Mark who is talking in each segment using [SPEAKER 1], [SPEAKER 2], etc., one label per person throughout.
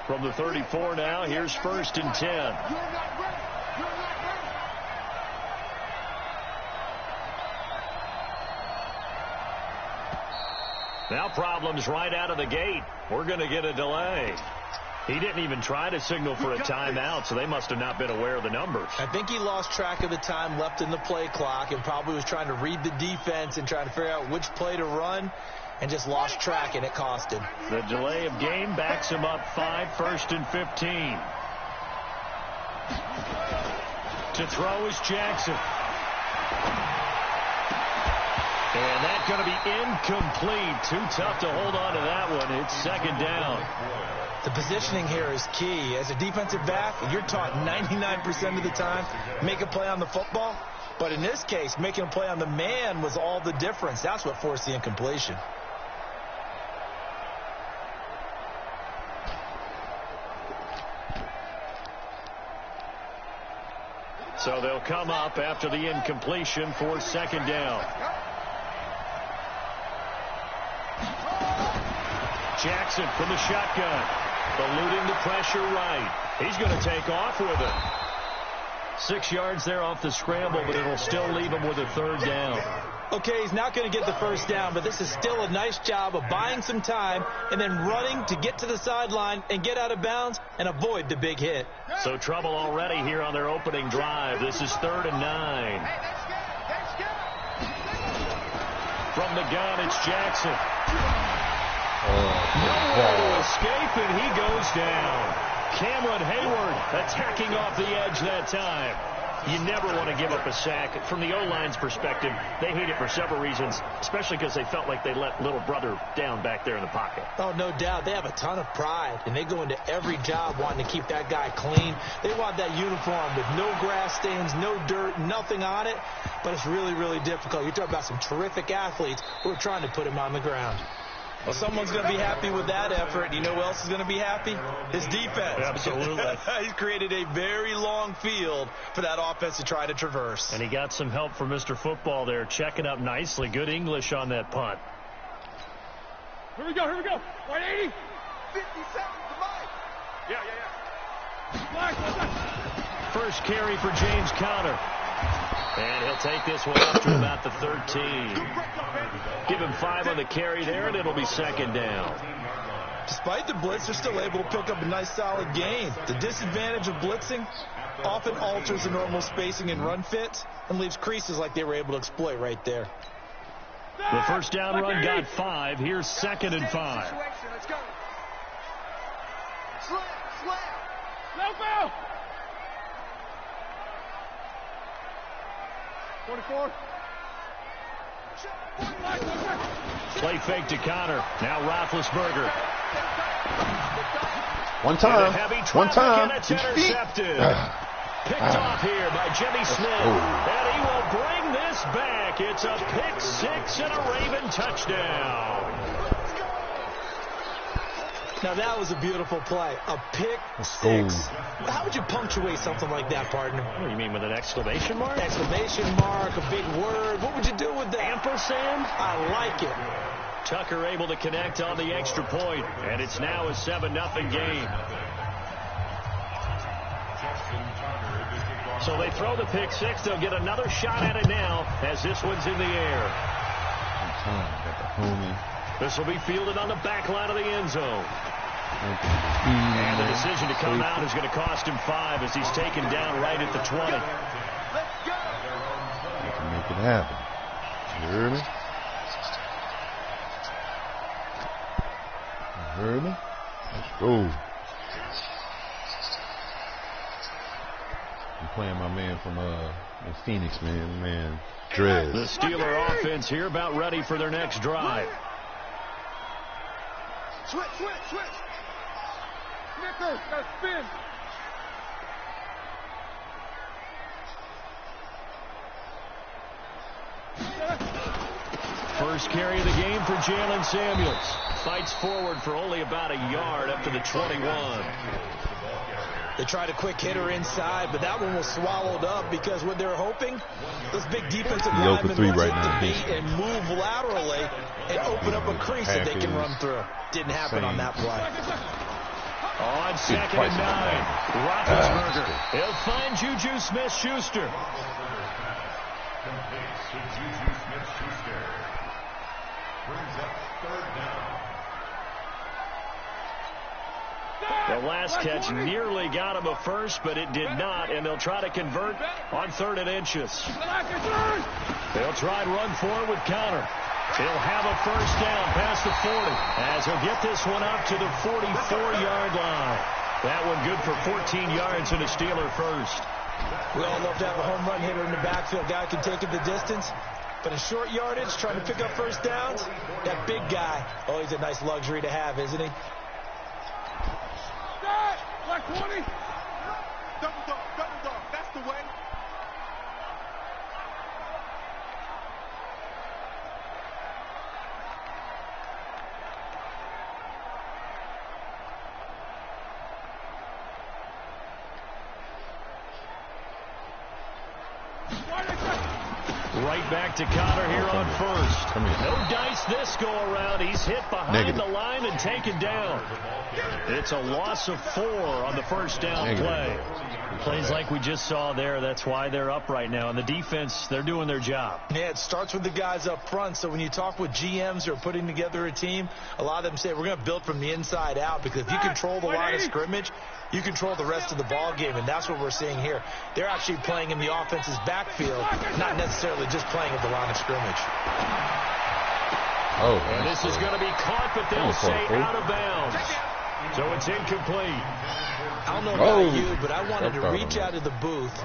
[SPEAKER 1] From the 34 now, here's 1st and 10. Now problems right out of the gate. We're going to get a delay. He didn't even try to signal for a timeout, so they must have not been aware of the numbers.
[SPEAKER 2] I think he lost track of the time left in the play clock and probably was trying to read the defense and trying to figure out which play to run and just lost track, and it cost him.
[SPEAKER 1] The delay of game backs him up 5, 1st and 15. To throw is Jackson. And that's going to be incomplete. Too tough to hold on to that one. It's 2nd down.
[SPEAKER 2] The positioning here is key. As a defensive back, you're taught 99% of the time, make a play on the football. But in this case, making a play on the man was all the difference. That's what forced the incompletion.
[SPEAKER 1] So they'll come up after the incompletion for 2nd down. Jackson from the shotgun. Eluding the pressure right. He's going to take off with it. 6 yards there off the scramble, but it'll still leave him with a 3rd down.
[SPEAKER 2] Okay, he's not going to get the 1st down, but this is still a nice job of buying some time and then running to get to the sideline and get out of bounds and avoid the big hit.
[SPEAKER 1] So trouble already here on their opening drive. This is 3rd and 9. From the gun, it's Jackson. Nowhere to escape, and he goes down. Cameron Hayward attacking off the edge that time. You never want to give up a sack. From the O-line's perspective, they hate it for several reasons, especially because they felt like they let little brother down back there in the pocket.
[SPEAKER 2] Oh, no doubt. They have a ton of pride, and they go into every job wanting to keep that guy clean. They want that uniform with no grass stains, no dirt, nothing on it, but it's really, really difficult. You're talking about some terrific athletes who are trying to put him on the ground. Well, someone's going to be happy with that effort. You know who else is going to be happy? His defense.
[SPEAKER 1] Absolutely.
[SPEAKER 2] He's created a very long field for that offense to try to traverse.
[SPEAKER 1] And he got some help from Mr. Football there, checking up nicely. Good English on that punt.
[SPEAKER 3] Here we go. 180.
[SPEAKER 4] 57 to Mike.
[SPEAKER 3] Yeah.
[SPEAKER 1] First carry for James Conner. And he'll take this one up to about the 13. Give him 5 on the carry there, and it'll be 2nd down.
[SPEAKER 2] Despite the blitz, they're still able to pick up a nice, solid gain. The disadvantage of blitzing often alters the normal spacing and run fits and leaves creases like they were able to exploit right there.
[SPEAKER 1] The first down run got 5. Here's 2nd and 5.
[SPEAKER 4] Let's go. Slam.
[SPEAKER 3] No foul. 44.
[SPEAKER 1] Play fake to Conner. Now Roethlisberger.
[SPEAKER 5] One time.
[SPEAKER 1] It's intercepted. Picked off here by Jimmy Smith. And he will bring this back. It's a pick 6 and a Raven touchdown.
[SPEAKER 2] Now, that was a beautiful play. A pick 6. How would you punctuate something like that, partner?
[SPEAKER 1] What do you mean, with an exclamation mark?
[SPEAKER 2] Exclamation mark, a big word. What would you do with that?
[SPEAKER 1] Ampersand?
[SPEAKER 2] I like it.
[SPEAKER 1] Tucker able to connect on the extra point, and it's now a 7-0 game. So they throw the pick 6. They'll get another shot at it now as this one's in the air. This will be fielded on the back line of the end zone. And the decision to come out is going to cost him 5 as he's taken down right at the 20.
[SPEAKER 5] You can make it happen. You heard me? You heard me? Let's go. I'm playing my man from Phoenix, man. Drez.
[SPEAKER 1] The Steeler offense here about ready for their next drive.
[SPEAKER 4] Switch.
[SPEAKER 3] Nicker, got spin.
[SPEAKER 1] First carry of the game for Jalen Samuels. Fights forward for only about a yard up to the 21.
[SPEAKER 2] They tried a quick hitter inside, but that one was swallowed up because what they're hoping, those big defensive linemen will take the bait and move laterally and open up a crease that they can run through. Didn't happen on that play.
[SPEAKER 1] On 2nd and 9, Roethlisberger. He'll find Juju Smith-Schuster.
[SPEAKER 6] Brings up 3rd down.
[SPEAKER 1] The last catch nearly got him a first, but it did not, and they'll try to convert on 3rd and inches. They'll try and run for it with Connor. He'll have a first down past the 40 as he'll get this one up to the 44-yard line. That one good for 14 yards and a Steeler first.
[SPEAKER 2] We all love to have a home run hitter in the backfield. Guy can take it the distance. But in short yardage, trying to pick up first downs, that big guy, always a nice luxury to have, isn't he?
[SPEAKER 3] Like 20.
[SPEAKER 4] Double dog, that's the way.
[SPEAKER 1] Right back to Connor here on first.
[SPEAKER 5] Come here.
[SPEAKER 1] No dice this go around. He's hit behind the line and taken down. It's a loss of 4 on the first down play. Plays like we just saw there. That's why they're up right now. And the defense, they're doing their job.
[SPEAKER 2] Yeah, it starts with the guys up front. So when you talk with GMs who are putting together a team, a lot of them say we're going to build from the inside out, because if you control the line of scrimmage, you control the rest of the ball game, and that's what we're seeing here. They're actually playing in the offense's backfield, not necessarily just playing at the line of scrimmage.
[SPEAKER 5] Oh,
[SPEAKER 1] and this is going to be caught, but they'll say out of bounds. So it's incomplete.
[SPEAKER 2] I don't know about you, but I wanted to reach out of the booth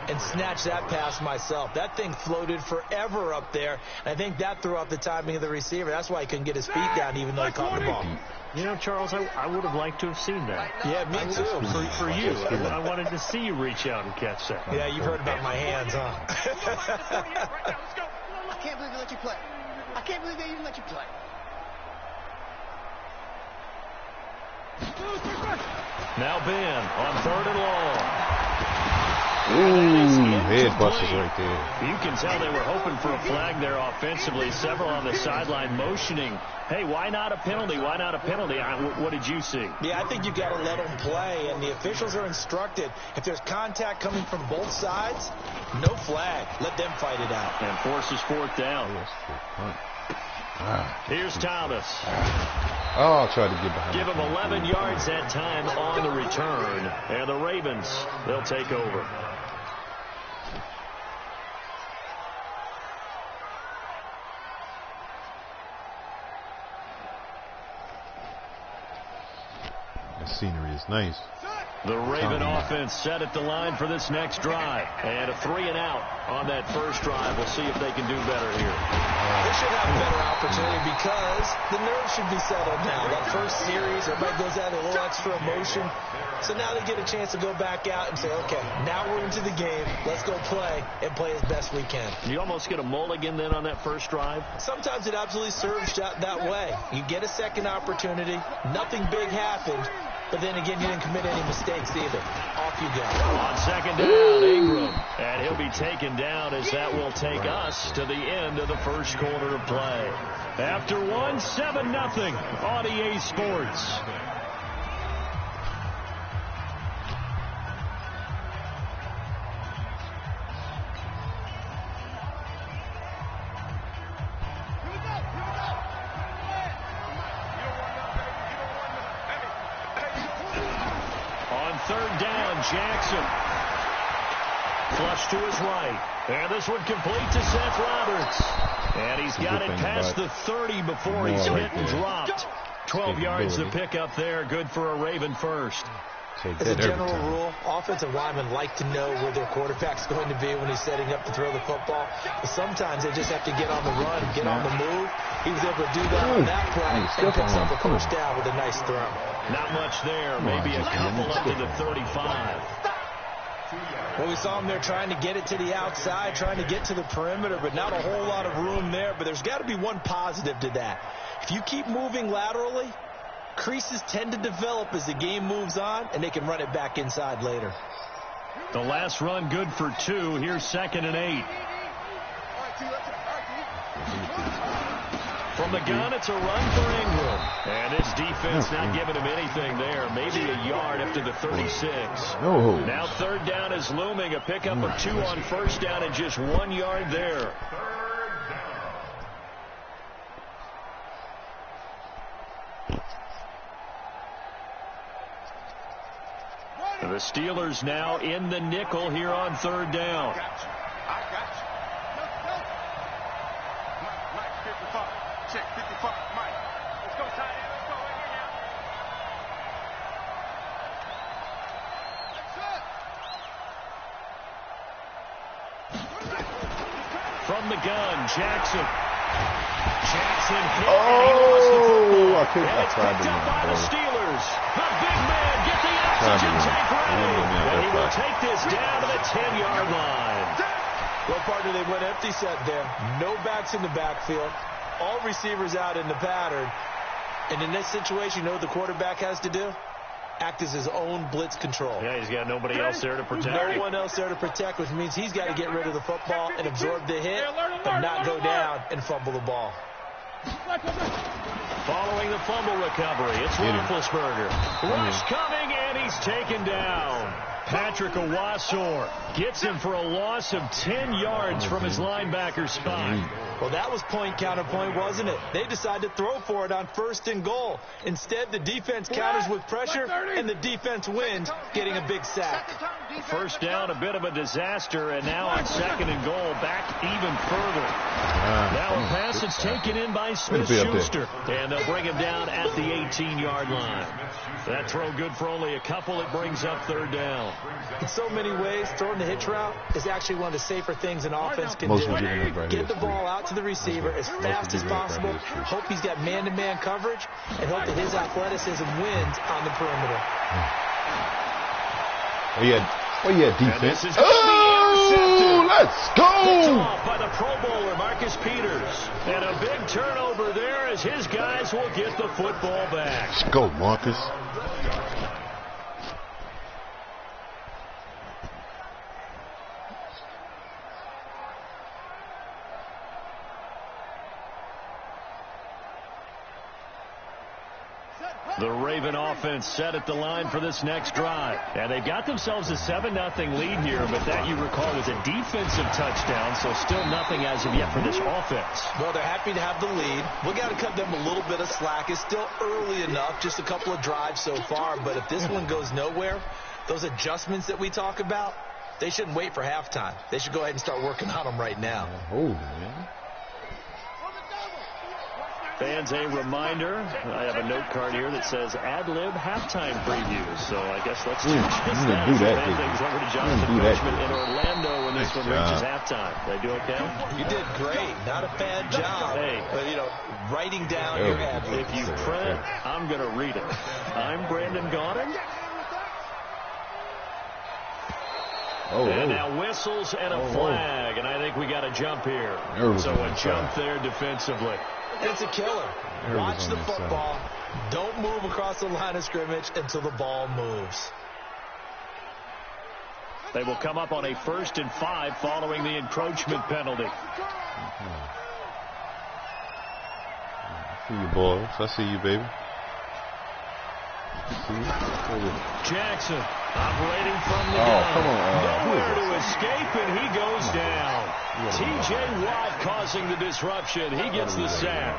[SPEAKER 2] and snatch that pass myself. That thing floated forever up there, and I think that threw off the timing of the receiver. That's why he couldn't get his feet down even though he caught the ball.
[SPEAKER 1] You know, Charles, I would have liked to have seen that.
[SPEAKER 2] Yeah, me too.
[SPEAKER 1] For you, I wanted to see you reach out and catch that.
[SPEAKER 2] Yeah, you've heard about my hands, huh?
[SPEAKER 4] I can't believe they let you play. I can't believe they even let you play.
[SPEAKER 1] Now Ben on 3rd and long.
[SPEAKER 5] Ooh, head busters right there.
[SPEAKER 1] You can tell they were hoping for a flag there offensively. Several on the sideline motioning, hey, why not a penalty? Why not a penalty? What did you see?
[SPEAKER 2] Yeah, I think you got to let them play, and the officials are instructed, if there's contact coming from both sides, no flag. Let them fight it out.
[SPEAKER 1] And forces 4th down. Here's Thomas.
[SPEAKER 5] Oh, I'll try to get behind.
[SPEAKER 1] Give him 11 yards that time on the return. And the Ravens, they'll take over.
[SPEAKER 5] The scenery is nice.
[SPEAKER 1] The Raven offense set at the line for this next drive. And a 3-and-out on that first drive. We'll see if they can do better here.
[SPEAKER 2] They should have a better opportunity because the nerves should be settled now. That first series, everybody goes out a little extra emotion. So now they get a chance to go back out and say, okay, now we're into the game. Let's go play and play as best we can.
[SPEAKER 1] You almost get a mulligan then on that first drive?
[SPEAKER 2] Sometimes it absolutely serves that way. You get a second opportunity. Nothing big happened. But then again, you didn't commit any mistakes either. Off you go.
[SPEAKER 1] On 2nd down, Ingram. And he'll be taken down as that will take us to the end of the first quarter of play. After 7-0 on EA Sports. Jackson. Flush to his right. And this one complete to Seth Roberts. And he's got it past the 30 before he's hit and dropped. 12 yards to pick up there. Good for a Raven first.
[SPEAKER 2] As a general rule, offensive linemen like to know where their quarterback's going to be when he's setting up to throw the football. But sometimes they just have to get on the run, get on the move. He was able to do that on that play and picks up a first down with a nice throw.
[SPEAKER 1] Not much there. Maybe a couple up to the 35.
[SPEAKER 2] Well, we saw him there trying to get it to the outside, trying to get to the perimeter, but not a whole lot of room there. But there's got to be one positive to that. If you keep moving laterally, creases tend to develop as the game moves on, and they can run it back inside later.
[SPEAKER 1] The last run good for 2. Here's 2nd and 8. From the gun, it's a run for Ingram. And this defense not giving him anything there. Maybe maybe a yard after the 36.
[SPEAKER 5] No.
[SPEAKER 1] Now third down is looming. A pickup of 2 on first down and just 1 yard there. The Steelers now in the nickel here on third down.
[SPEAKER 4] I got you. Mike, 55. Check 55. Mike. Let's go, tight end. Let's go right here now.
[SPEAKER 1] From the gun, Jackson hit,
[SPEAKER 5] Oh, I
[SPEAKER 1] and it's picked up by the Steelers. The big man get the oxygen tank ready, and he will take this down to the 10-yard line.
[SPEAKER 2] Well, partner, they went empty set there. No backs in the backfield. All receivers out in the pattern. And in this situation, you know what the quarterback has to do? Act as his own blitz control.
[SPEAKER 1] Yeah, he's got nobody else there to protect.
[SPEAKER 2] No one else there to protect, which means he's got to get rid of the football and absorb the hit, but not go down and fumble the ball.
[SPEAKER 1] Following the fumble recovery, it's Roethlisberger. Rush coming, and he's taken down. Patrick Owasor gets him for a loss of 10 yards from his linebacker spot.
[SPEAKER 2] Well, that was point counterpoint, wasn't it? They decided to throw for it on 1st and goal. Instead, the defense counters with pressure, and the defense wins, getting a big sack.
[SPEAKER 1] First down, a bit of a disaster, and now on 2nd and goal, back even further. Now a pass that's taken in by Smith-Schuster, and they'll bring him down at the 18-yard line. That throw good for only a couple. It brings up third down.
[SPEAKER 2] In so many ways, throwing the hitch route is actually one of the safer things an offense can do. Get the ball out to the receiver as fast as possible. Hope he's got man-to-man coverage, and hope that his athleticism wins on the perimeter.
[SPEAKER 5] Oh, yeah, defense. Let's go!
[SPEAKER 1] Picked off by the Pro Bowler, Marcus Peters. And a big turnover there as his guys will get the football back.
[SPEAKER 5] Let's go, Marcus.
[SPEAKER 1] The Raven offense set at the line for this next drive. And they've got themselves a 7-0 lead here, but that, you recall, was a defensive touchdown, so still nothing as of yet for this offense.
[SPEAKER 2] Well, they're happy to have the lead. We got to cut them a little bit of slack. It's still early enough, just a couple of drives so far, but if this one goes nowhere, those adjustments that we talk about, they shouldn't wait for halftime. They should go ahead and start working on them right now.
[SPEAKER 5] Oh, man.
[SPEAKER 1] Fans, a reminder, I have a note card here that says ad-lib halftime previews. So I guess let's do just that.
[SPEAKER 5] Do that,
[SPEAKER 1] hand things over to Jonathan Richmond in Orlando when this one reaches halftime. Did I do okay?
[SPEAKER 2] You did great. Not a bad job.
[SPEAKER 1] Hey.
[SPEAKER 2] But, you know, writing down your ad-libs.
[SPEAKER 1] If you print, I'm going to read it. I'm Brandon Gaudin. And now whistles and a flag, and I think we got a jump here. So a jump there defensively.
[SPEAKER 2] It's a killer. Watch the football. Don't move across the line of scrimmage until the ball moves.
[SPEAKER 1] They will come up on a 1st and 5 following the encroachment penalty.
[SPEAKER 5] I see you, boys. I see you, baby.
[SPEAKER 1] Jackson operating from the gun.
[SPEAKER 5] Come on.
[SPEAKER 1] Nowhere to escape, and he goes down. T.J. Watt causing the disruption. He gets the sack.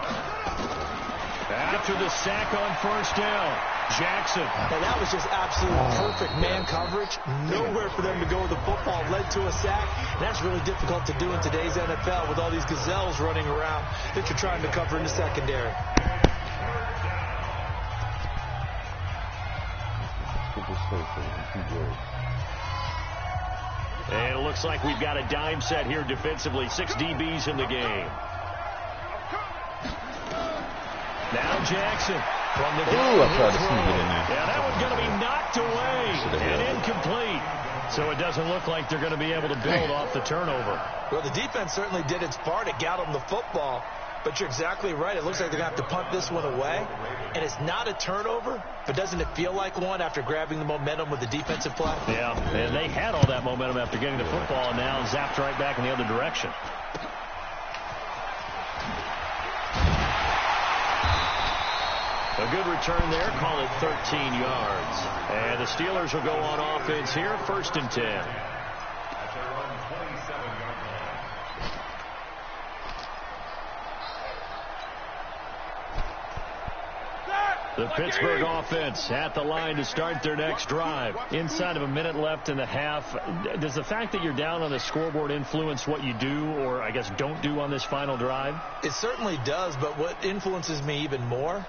[SPEAKER 1] After the sack on 1st down, Jackson.
[SPEAKER 2] And that was just absolute perfect man coverage. Nowhere for them to go with the football. Led to a sack. That's really difficult to do in today's NFL with all these gazelles running around that you're trying to cover in the secondary.
[SPEAKER 1] And it looks like we've got a dime set here defensively. 6 DBs in the game. Now Jackson from the gun.
[SPEAKER 5] I tried to sneak it in there.
[SPEAKER 1] Yeah, that one's going to be knocked away and incomplete. So it doesn't look like they're going to be able to build off the turnover.
[SPEAKER 2] Well, the defense certainly did its part. It got them the football. But you're exactly right. It looks like they're going to have to punt this one away. And it's not a turnover, but doesn't it feel like one after grabbing the momentum with the defensive play?
[SPEAKER 1] Yeah, and they had all that momentum after getting the football, and now zapped right back in the other direction. The A good return there. Call it 13 yards. And the Steelers will go on offense here. 1st and 10. The Pittsburgh offense at the line to start their next drive. Inside of a minute left in the half. Does the fact that you're down on the scoreboard influence what you do, or I guess don't do on this final drive?
[SPEAKER 2] It certainly does, but what influences me even more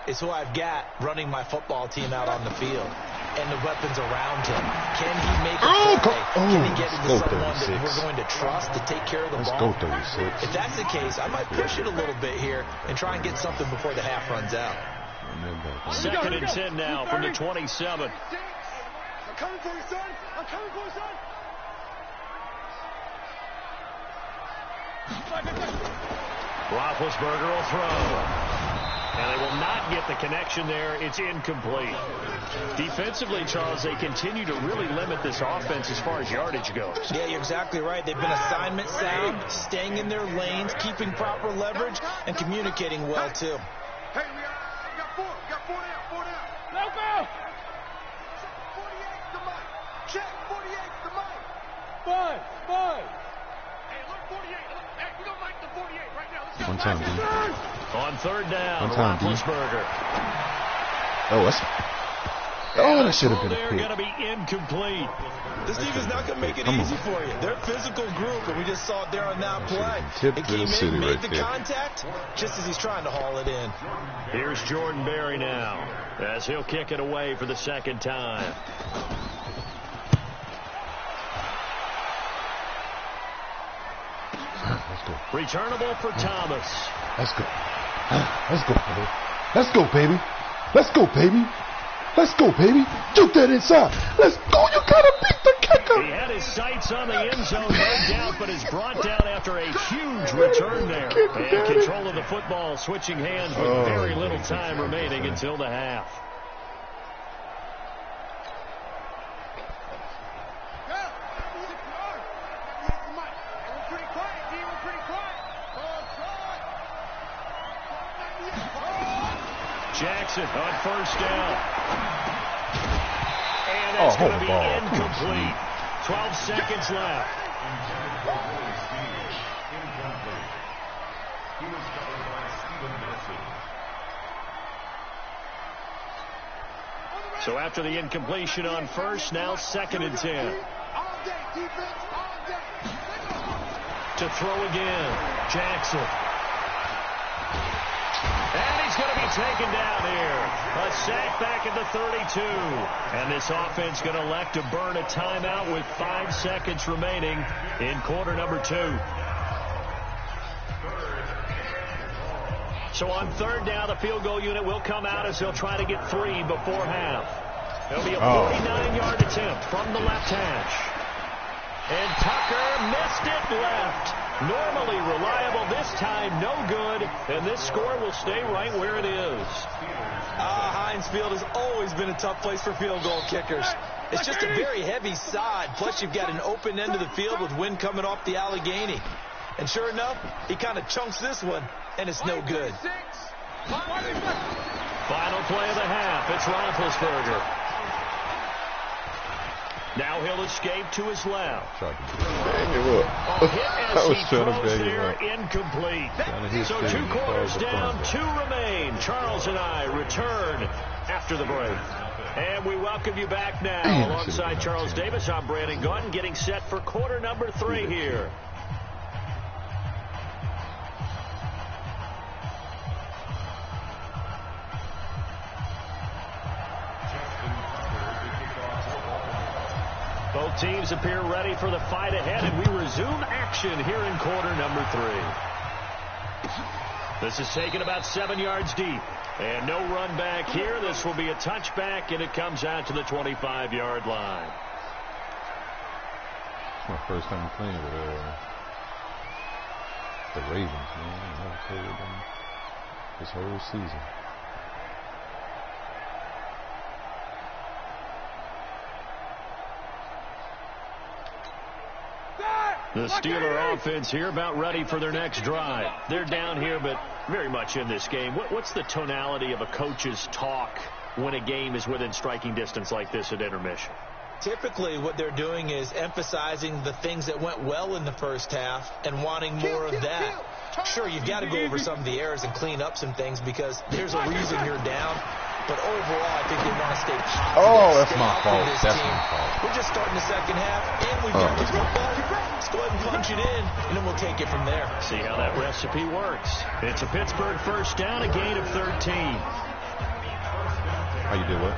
[SPEAKER 2] is who I've got running my football team out on the field and the weapons around him. Can he make a play? Can he get into someone that we're going to trust to take care of the ball?
[SPEAKER 5] Let's go 36.
[SPEAKER 2] If that's the case, I might push it a little bit here and try and get something before the half runs out.
[SPEAKER 1] 2nd and 10 now from the 27.
[SPEAKER 4] I'm coming for you, son. I'm coming for you, son.
[SPEAKER 1] Roethlisberger will throw. And they will not get the connection there. It's incomplete. Defensively, Charles, they continue to really limit this offense as far as yardage goes.
[SPEAKER 2] Yeah, you're exactly right. They've been assignment sound, staying in their lanes, keeping proper leverage, and communicating well, too.
[SPEAKER 4] Hey, we got 4. We got 4 down. 4 down.
[SPEAKER 3] Left out.
[SPEAKER 4] Check 48 to Mike. Check 48 to Mike.
[SPEAKER 3] 5.
[SPEAKER 4] Hey, look, 48. Hey, we don't like the 48 right now. Let's go.
[SPEAKER 5] One time, D.
[SPEAKER 1] On 3rd down,
[SPEAKER 5] One time, D.
[SPEAKER 1] Roethlisberger.
[SPEAKER 5] That should have been a
[SPEAKER 1] They're
[SPEAKER 5] pick.
[SPEAKER 1] going to be incomplete.
[SPEAKER 2] This team is not going to make it easy for you. They're a physical group, and we just saw it there on that play.
[SPEAKER 5] Tipped
[SPEAKER 2] He
[SPEAKER 5] to the
[SPEAKER 2] came
[SPEAKER 5] city
[SPEAKER 2] in, made
[SPEAKER 5] right
[SPEAKER 2] the
[SPEAKER 5] there.
[SPEAKER 2] contact, just as he's trying to haul it in.
[SPEAKER 1] Here's Jordan Berry now, as he'll kick it away for the 2nd time.
[SPEAKER 5] Let's go.
[SPEAKER 1] Returnable for Thomas.
[SPEAKER 5] Let's go. Let's go, baby. Let's go, baby. Let's go, baby. Let's go, baby. Shoot that inside. Let's go. You gotta beat the kicker.
[SPEAKER 1] He had his sights on the end zone, no doubt, but is brought down after a huge return there. And control of the football, switching hands with very little time remaining until the half. Jackson on 1st down. And that's going to be incomplete. 12 seconds left. So after the incompletion on 1st, now 2nd and 10. To throw again, Jackson. And he's going to be taken down here. A sack back at the 32. And this offense going to elect to burn a timeout with 5 seconds remaining in quarter number 2. So on 3rd down, the field goal unit will come out as they'll try to get 3 before half. There'll be a 49-yard attempt from the left hash. And Tucker missed it left. Normally reliable, this time no good, and this score will stay right where it is.
[SPEAKER 2] Heinz Field has always been a tough place for field goal kickers. It's just a very heavy side, plus you've got an open end of the field with wind coming off the Allegheny. And sure enough, he kind of chunks this one, and it's no good.
[SPEAKER 1] Final play of the half, it's Roethlisberger. Now he'll escape to his left.
[SPEAKER 5] I was trying to bag him up.
[SPEAKER 1] Incomplete. So 2 quarters down, 2 remain. Charles and I return after the break. And we welcome you back now. Alongside Charles Davis, I'm Brandon Gautin, getting set for quarter number 3 here. Both teams appear ready for the fight ahead, and we resume action here in quarter number 3. This is taken about 7 yards deep. And no run back here. This will be a touchback, and it comes out to the 25-yard line.
[SPEAKER 5] It's my first time playing with the Ravens, man. I never played with them this whole season.
[SPEAKER 1] The Steeler offense here about ready for their next drive. They're down here, but very much in this game. What's the tonality of a coach's talk when a game is within striking distance like this at intermission?
[SPEAKER 2] Typically, what they're doing is emphasizing the things that went well in the first half and wanting more of that. Sure, you've got to go over some of the errors and clean up some things because there's a reason you're down. But overall, I think they want to stay positive.
[SPEAKER 5] Oh, that's
[SPEAKER 2] stay
[SPEAKER 5] my
[SPEAKER 2] up
[SPEAKER 5] fault.
[SPEAKER 2] with this
[SPEAKER 5] That's
[SPEAKER 2] team.
[SPEAKER 5] my fault.
[SPEAKER 2] We're just starting the second half, and we've got the football. Let's go ahead and punch it in, and then we'll take it from there.
[SPEAKER 1] See how that recipe works. It's a Pittsburgh first down, a gain of 13.
[SPEAKER 5] How you do what?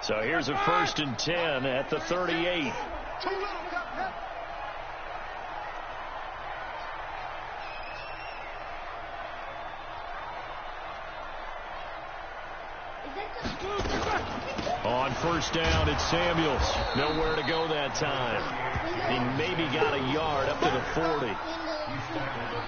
[SPEAKER 1] So here's a 1st and 10 at the 38. On 1st down, it's Samuels. Nowhere to go that time. He maybe got a yard up to the 40.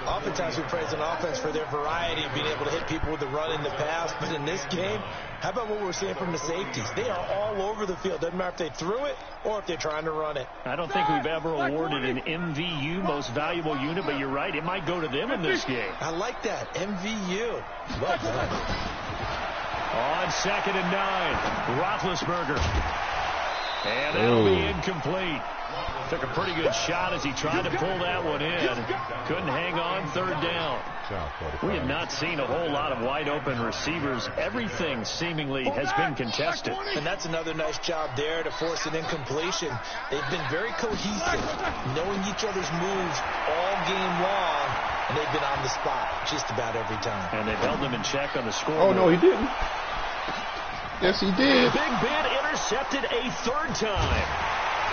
[SPEAKER 2] Oftentimes we praise an offense for their variety of being able to hit people with the run in the pass. But in this game, how about what we're seeing from the safeties? They are all over the field. Doesn't matter if they threw it or if they're trying to run it.
[SPEAKER 1] I don't think we've ever awarded an MVU, most valuable unit, but you're right. It might go to them in this game.
[SPEAKER 2] I like that. MVU. Well done.
[SPEAKER 1] On 2nd and 9, Roethlisberger. And that'll be incomplete. Took a pretty good shot as he tried to pull that one in. Couldn't hang on 3rd down. We have not seen a whole lot of wide open receivers. Everything seemingly has been contested.
[SPEAKER 2] And that's another nice job there to force an incompletion. They've been very cohesive, knowing each other's moves all game long, and they've been on the spot just about every time.
[SPEAKER 1] And they've held them in check on the scoreboard.
[SPEAKER 5] Oh, no, he didn't. Yes, he did.
[SPEAKER 1] Big Ben intercepted a 3rd time.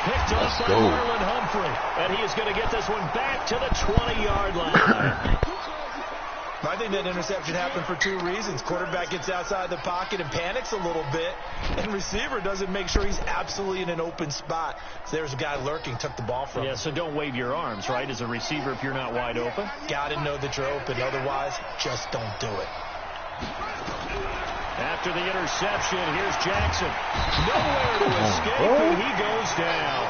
[SPEAKER 1] Picked off by
[SPEAKER 5] go.
[SPEAKER 1] Marlon Humphrey. And he is going to get this one back to the 20-yard line.
[SPEAKER 2] I think that interception happened for 2 reasons. Quarterback gets outside the pocket and panics a little bit, and receiver doesn't make sure he's absolutely in an open spot. So there's a guy lurking, took the ball from him.
[SPEAKER 1] Yeah, so don't wave your arms, right, as a receiver if you're not wide open.
[SPEAKER 2] Got to know that you're open. Otherwise, just don't do it.
[SPEAKER 1] After the interception, here's Jackson. Nowhere to escape, and he goes down.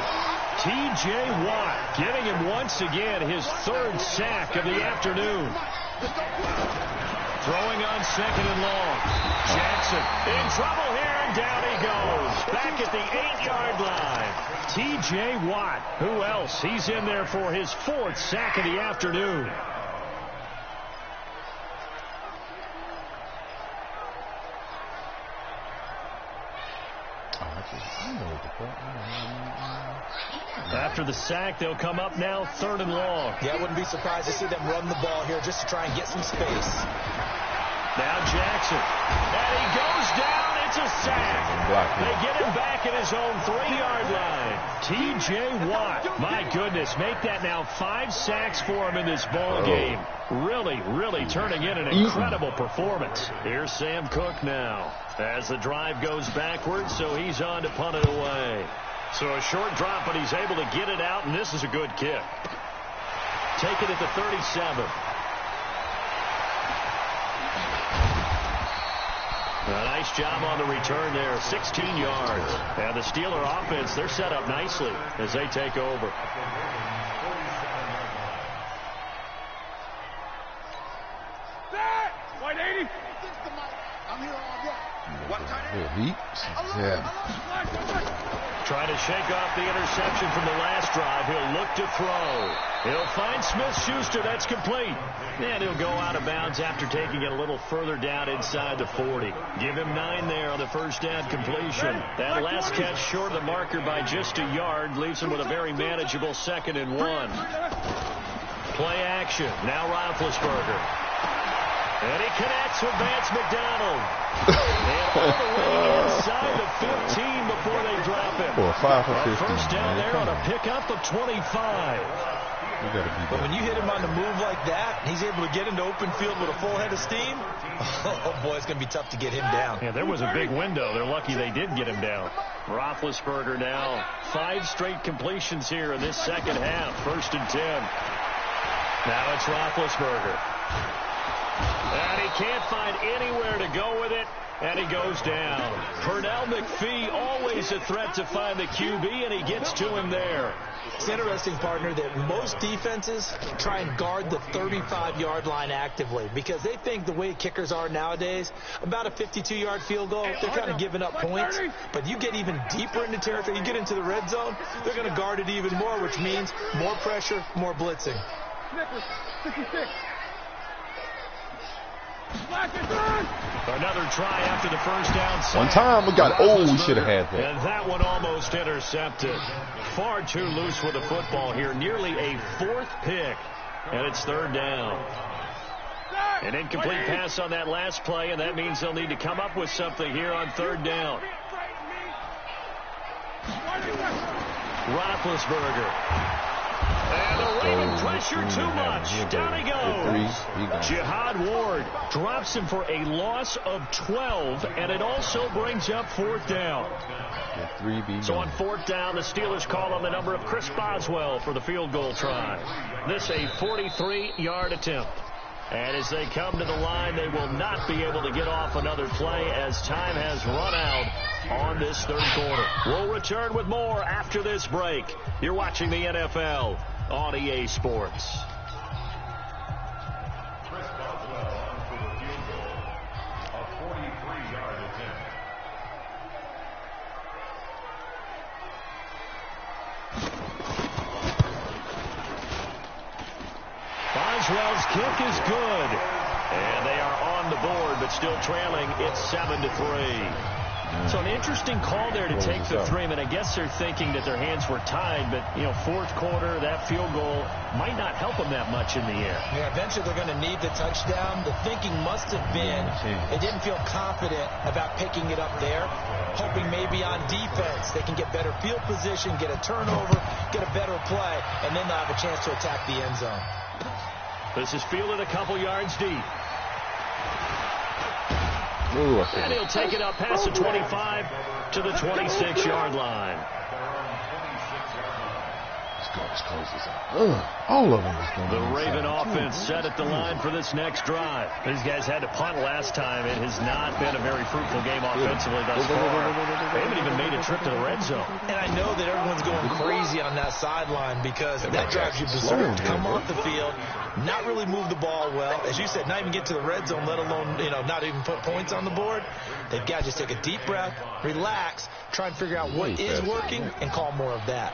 [SPEAKER 1] T.J. Watt getting him once again his 3rd sack of the afternoon. Throwing on 2nd and long. Jackson in trouble here, and down he goes. Back at the 8-yard line. T.J. Watt. Who else? He's in there for his 4th sack of the afternoon. After the sack, they'll come up now 3rd and long.
[SPEAKER 2] Yeah, I wouldn't be surprised to see them run the ball here just to try and get some space.
[SPEAKER 1] Now Jackson. And he goes down. It's a sack. They get him back at his own 3-yard line. T.J. Watt. My goodness, make that now 5 sacks for him in this ball game. Really, really turning in an incredible performance. Here's Sam Cook now as the drive goes backwards, so he's on to punt it away. So a short drop, but he's able to get it out, and this is a good kick. Take it at the 37. A nice job on the return there, 16 yards. And the Steeler offense, they're set up nicely as they take over.
[SPEAKER 3] White 80.
[SPEAKER 4] I'm here all day. What time?
[SPEAKER 1] Trying to shake off the interception from the last drive. He'll look to throw. He'll find Smith-Schuster. That's complete. And he'll go out of bounds after taking it a little further down inside the 40. Give him 9 there on the 1st down completion. That last catch short of the marker by just a yard leaves him with a very manageable 2nd and 1. Play action. Now Roethlisberger. And he connects with Vance McDonald. And all the way inside the 15 before they drop him.
[SPEAKER 5] For a 5 for 15.
[SPEAKER 1] First down there on a pickup of 25.
[SPEAKER 2] But when you hit him on the move like that, he's able to get into open field with a full head of steam. Oh, boy, it's going to be tough to get him down.
[SPEAKER 1] Yeah, there was a big window. They're lucky they did get him down. Roethlisberger now 5 straight completions here in this second half. 1st and 10. Now it's Roethlisberger. And he can't find anywhere to go with it, and he goes down. Pernell McPhee, always a threat to find the QB, and he gets to him there.
[SPEAKER 2] It's interesting, partner, that most defenses try and guard the 35-yard line actively because they think the way kickers are nowadays, about a 52-yard field goal, they're kind of giving up points. But you get even deeper into territory, you get into the red zone, they're going to guard it even more, which means more pressure, more blitzing.
[SPEAKER 3] Snippers, 56.
[SPEAKER 1] Another try after the first down.
[SPEAKER 5] One time we got, we should have had that.
[SPEAKER 1] And that one almost intercepted. Far too loose with the football here. Nearly a fourth pick. And it's third down. An incomplete pass on that last play, and that means they'll need to come up with something here on third down. Roethlisberger. And the Raven pressure too much. Down he goes. Jihad Ward drops him for a loss of 12, and it also brings up fourth down. So on fourth down, the Steelers call on the number of Chris Boswell for the field goal try. This a 43-yard attempt. And as they come to the line, they will not be able to get off another play as time has run out on this third quarter. We'll return with more after this break. You're watching the NFL on EA Sports.
[SPEAKER 6] Chris Boswell on for the field goal. A 43-yard attempt.
[SPEAKER 1] Boswell's kick is good. And they are on the board, but still trailing. It's 7-3. So an interesting call there to take the three. I guess they're thinking that their hands were tied, but, fourth quarter, that field goal might not help them that much in the air.
[SPEAKER 2] Yeah, eventually they're going to need the touchdown. The thinking must have been they didn't feel confident about picking it up there, hoping maybe on defense they can get better field position, get a turnover, get a better play, and then they'll have a chance to attack the end zone.
[SPEAKER 1] This is fielded a couple yards deep. And he'll take it up past the 25 to the 26-yard line.
[SPEAKER 5] Let's close this out. All of them is going
[SPEAKER 1] The Raven offense set at the line for this next drive. These guys had to punt last time. It has not been a very fruitful game offensively thus far. They haven't even made a trip to the red zone.
[SPEAKER 2] And I know that everyone's going crazy on that sideline because that drives you berserk to come off the field, not really move the ball well. As you said, not even get to the red zone, let alone, not even put points on the board. They've got to just take a deep breath, relax, try and figure out what is working, and call more of that.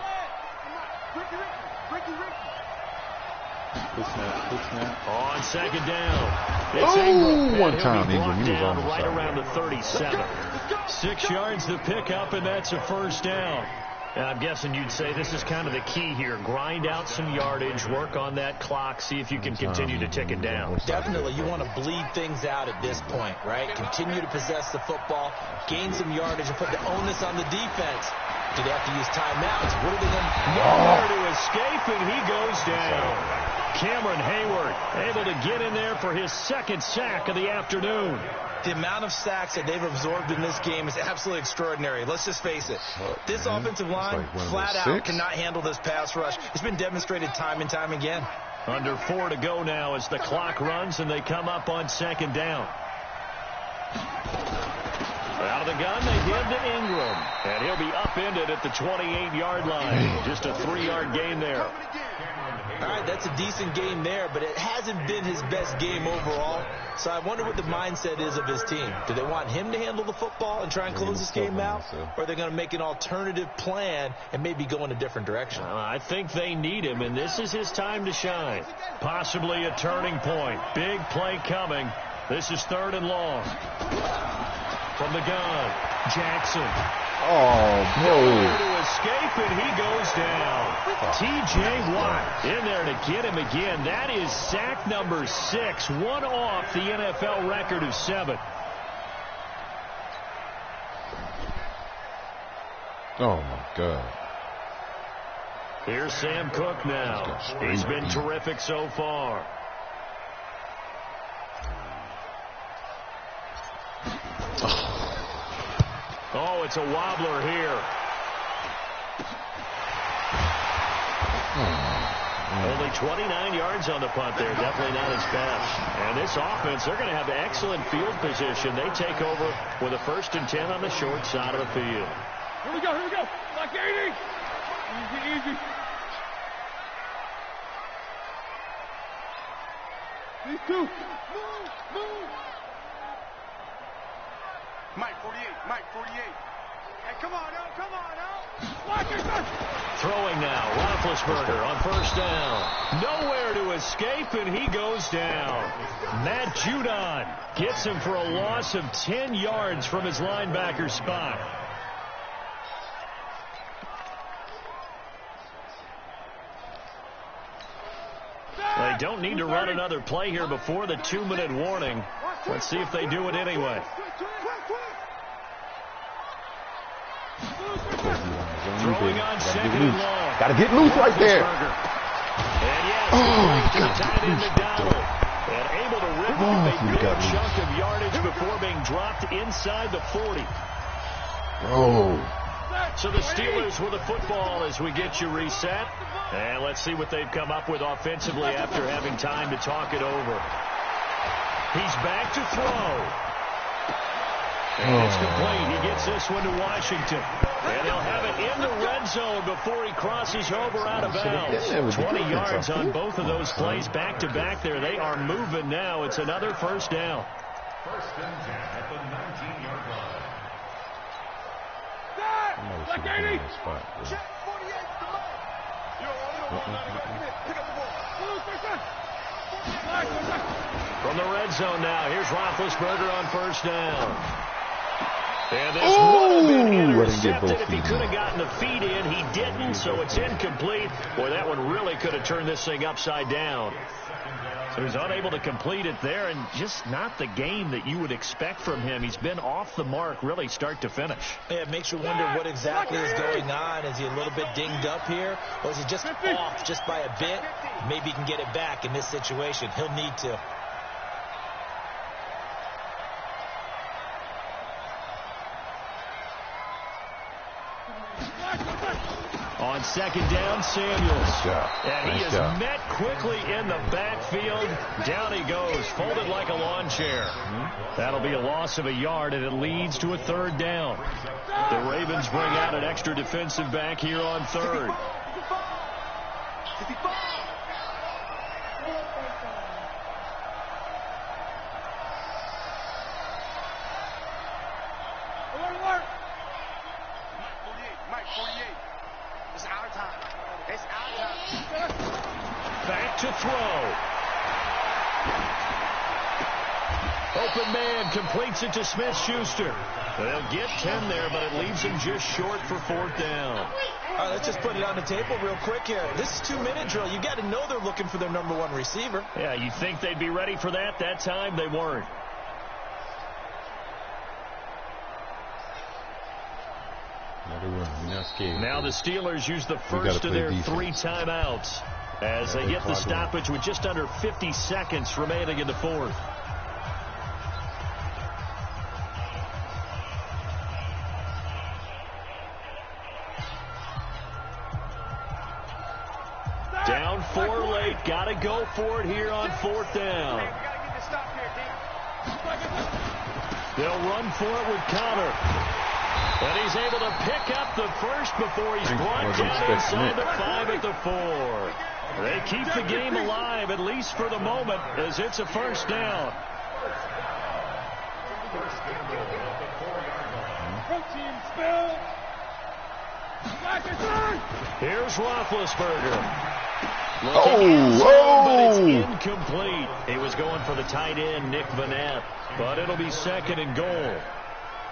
[SPEAKER 1] On second down. It's Ingram.
[SPEAKER 5] One time Ingram, he was on the
[SPEAKER 1] right
[SPEAKER 5] side.
[SPEAKER 1] around the 37. 6 yards to pick up, and that's a first down. And I'm guessing you'd say this is kind of the key here. Grind out some yardage, work on that clock, see if you can continue to tick it down.
[SPEAKER 2] Definitely, you want to bleed things out at this point, right? Continue to possess the football, gain some yardage, and put the onus on the defense. Do they have to use timeouts? What are they going to do?
[SPEAKER 1] Nowhere to escape, and he goes down. Cameron Hayward able to get in there for his second sack of the afternoon.
[SPEAKER 2] The amount of sacks that they've absorbed in this game is absolutely extraordinary. Let's just face it. This offensive line flat out cannot handle this pass rush. It's been demonstrated time and time again.
[SPEAKER 1] Under 4 to go now as the clock runs and they come up on second down. Out of the gun, they give to Ingram. And he'll be upended at the 28-yard line. Just a 3-yard gain there.
[SPEAKER 2] All right, that's a decent game there, but it hasn't been his best game overall. So I wonder what the mindset is of his team. Do they want him to handle the football and try and close this game out? Or are they going to make an alternative plan and maybe go in a different direction?
[SPEAKER 1] I think they need him, and this is his time to shine. Possibly a turning point. Big play coming. This is third and long. From the gun, Jackson.
[SPEAKER 5] No.
[SPEAKER 1] To escape, and he goes down. T.J. Watt in there to get him again. That is sack number 6, one off the NFL record of 7.
[SPEAKER 5] Oh, my God.
[SPEAKER 1] Here's Sam Cook now. He's been terrific so far. Oh, it's a wobbler here. Only 29 yards on the punt there. Definitely not his best. And this offense, they're going to have excellent field position. They take over with a 1st and 10 on the short side of the field.
[SPEAKER 3] Here we go, here we go. Like 80. Easy, easy. These two. Move, move.
[SPEAKER 4] Mike, 48. Mike, 48. Hey, come on now, come on now.
[SPEAKER 3] Like it, son.
[SPEAKER 1] Throwing now, Roethlisberger on 1st down. Nowhere to escape, and he goes down. Matt Judon gets him for a loss of 10 yards from his linebacker spot. They don't need to run another play here before the 2-minute warning. Let's see if they do it anyway. Throwing on 2nd and long.
[SPEAKER 5] Gotta get loose right there.
[SPEAKER 1] And yes, tight end McDonald. And able to rip off a big chunk of yardage before being dropped inside the 40. So the Steelers with the football as we get you reset. And let's see what they've come up with offensively after having time to talk it over. He's back to throw. And it's complete. He gets this one to Washington. And he'll have it in the red zone before he crosses over out of bounds. 20 yards on both of those plays back-to-back there. They are moving now. It's another 1st down.
[SPEAKER 6] 1st and 10 at the 19-yard line.
[SPEAKER 3] Like 80.
[SPEAKER 4] Check 48 to Mike. You don't want to pick up the ball.
[SPEAKER 1] From the red zone now, here's Roethlisberger on 1st down. And this would have been intercepted if he could have gotten the feet in. He didn't, so it's incomplete. Boy, that one really could have turned this thing upside down. So he's unable to complete it there, and just not the game that you would expect from him. He's been off the mark really start to finish.
[SPEAKER 2] Yeah, it makes you wonder what exactly is going on. Is he a little bit dinged up here, or is he just off just by a bit? Maybe he can get it back in this situation. He'll need to.
[SPEAKER 1] On 2nd down, Samuels. And he is met quickly in the backfield. Down he goes, folded like a lawn chair. That'll be a loss of a yard, and it leads to a 3rd down. The Ravens bring out an extra defensive back here on 3rd.
[SPEAKER 4] Mike, 48. It's our time. It's our time.
[SPEAKER 1] Back to throw. Open man completes it to Smith-Schuster. They'll get 10 there, but it leaves him just short for 4th down.
[SPEAKER 2] All right, let's just put it on the table real quick here. This is 2-minute drill. You got to know they're looking for their number 1 receiver.
[SPEAKER 1] Yeah, you think they'd be ready for that? That time they weren't. Now the Steelers use the first of their 3 timeouts as they get the stoppage with just under 50 seconds remaining in the 4th. Down 4 late. Got to go for it here on 4th down. They'll run for it with Connor. And he's able to pick up the first before he's brought down inside the 5 at the 4. They keep the game alive, at least for the moment, as it's a 1st down. Here's Roethlisberger. But it's incomplete. He was going for the tight end, Nick Vanette, but it'll be 2nd and goal.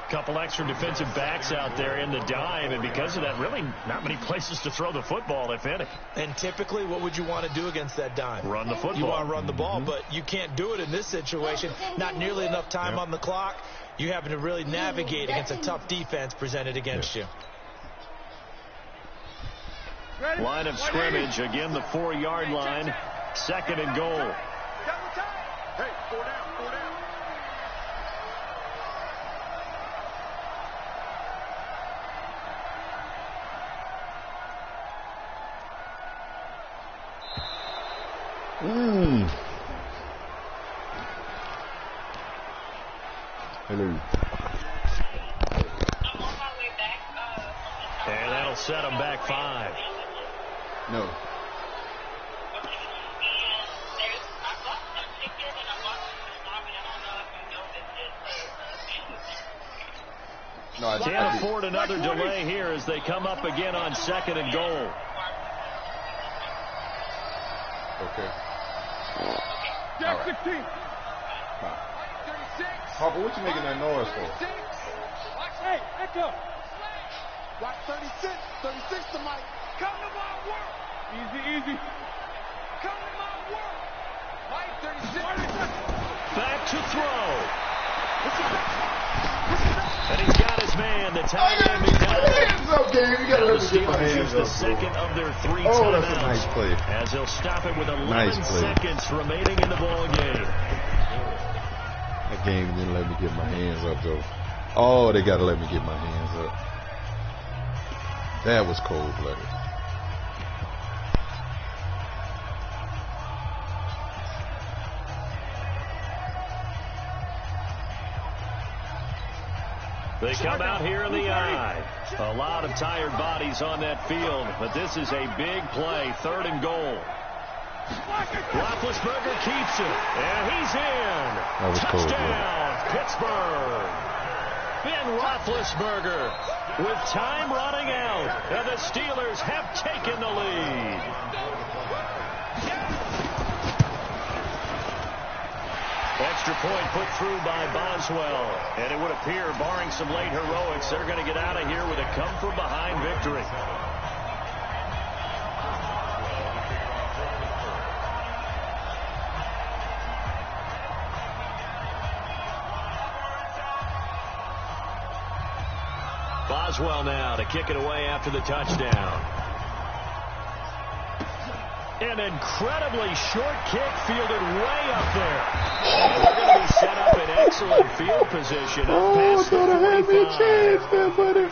[SPEAKER 1] Couple extra defensive backs out there in the dime, and because of that, really not many places to throw the football, if any.
[SPEAKER 2] And typically, what would you want to do against that dime?
[SPEAKER 1] Run the football.
[SPEAKER 2] You want to run the ball, but you can't do it in this situation. Not nearly enough time on the clock. You having to really navigate against a tough defense presented against you.
[SPEAKER 1] Line of scrimmage, again the 4-yard line. 2nd and goal.
[SPEAKER 4] Hey, 4 down, 4 down.
[SPEAKER 5] Hello.
[SPEAKER 1] And that'll set them back 5.
[SPEAKER 5] No. No,
[SPEAKER 1] Can't afford another delay here as they come up again on 2nd and goal.
[SPEAKER 5] Okay.
[SPEAKER 3] Jack 16.
[SPEAKER 5] Harper, what you making that noise for?
[SPEAKER 3] Hey, Echo.
[SPEAKER 4] Got 36. 36 to Mike. Come to my work.
[SPEAKER 3] Easy.
[SPEAKER 4] Come to my work. Mike, 36.
[SPEAKER 1] Back to throw. And he's got his man, the tight end McDonald.
[SPEAKER 5] Hands up, game. You gotta let me get my hands
[SPEAKER 1] The
[SPEAKER 5] up.
[SPEAKER 1] second of their 3
[SPEAKER 5] Oh,
[SPEAKER 1] timeouts.
[SPEAKER 5] that's a nice play.
[SPEAKER 1] As he'll stop it with 11
[SPEAKER 5] Nice play.
[SPEAKER 1] seconds remaining in the ball game.
[SPEAKER 5] That game didn't let me get my hands up, though. Oh, they gotta let me get my hands up. That was cold-blooded.
[SPEAKER 1] They come out here in the eye. A lot of tired bodies on that field, but this is a big play. 3rd and goal. Roethlisberger keeps it, and he's in.
[SPEAKER 5] That was cold,
[SPEAKER 1] Touchdown, Pittsburgh. Ben Roethlisberger with time running out, and the Steelers have taken the lead. Extra point put through by Boswell. And it would appear, barring some late heroics, they're going to get out of here with a come-from-behind victory. Boswell now to kick it away after the touchdown. An incredibly short kick fielded way up there. And they're going to be set up in excellent field position.
[SPEAKER 5] Oh, I thought I had me a chance there, buddy.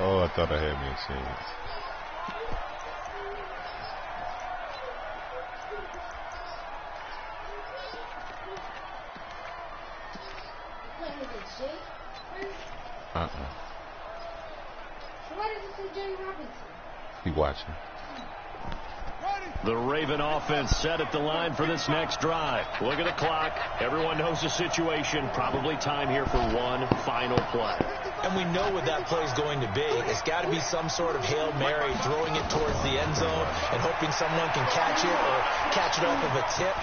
[SPEAKER 5] Oh, I thought I had me a chance.
[SPEAKER 7] Why does it say Jay Robinson?
[SPEAKER 5] He watching.
[SPEAKER 1] The Raven offense set at the line for this next drive. Look at the clock. Everyone knows the situation. Probably time here for one final play.
[SPEAKER 2] And we know what that play is going to be. It's got to be some sort of Hail Mary, throwing it towards the end zone and hoping someone can catch it or catch it off of a tip.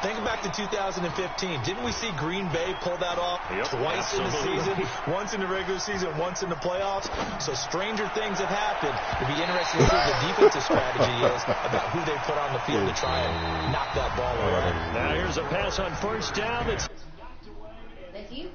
[SPEAKER 2] Think back to 2015. Didn't we see Green Bay pull that off twice in the season? Once in the regular season, once in the playoffs. So stranger things have happened. It'll be interesting to see what the defensive strategy is about who they put on the field to try and knock that ball away.
[SPEAKER 1] Now here's a pass on 1st down.
[SPEAKER 7] That's you?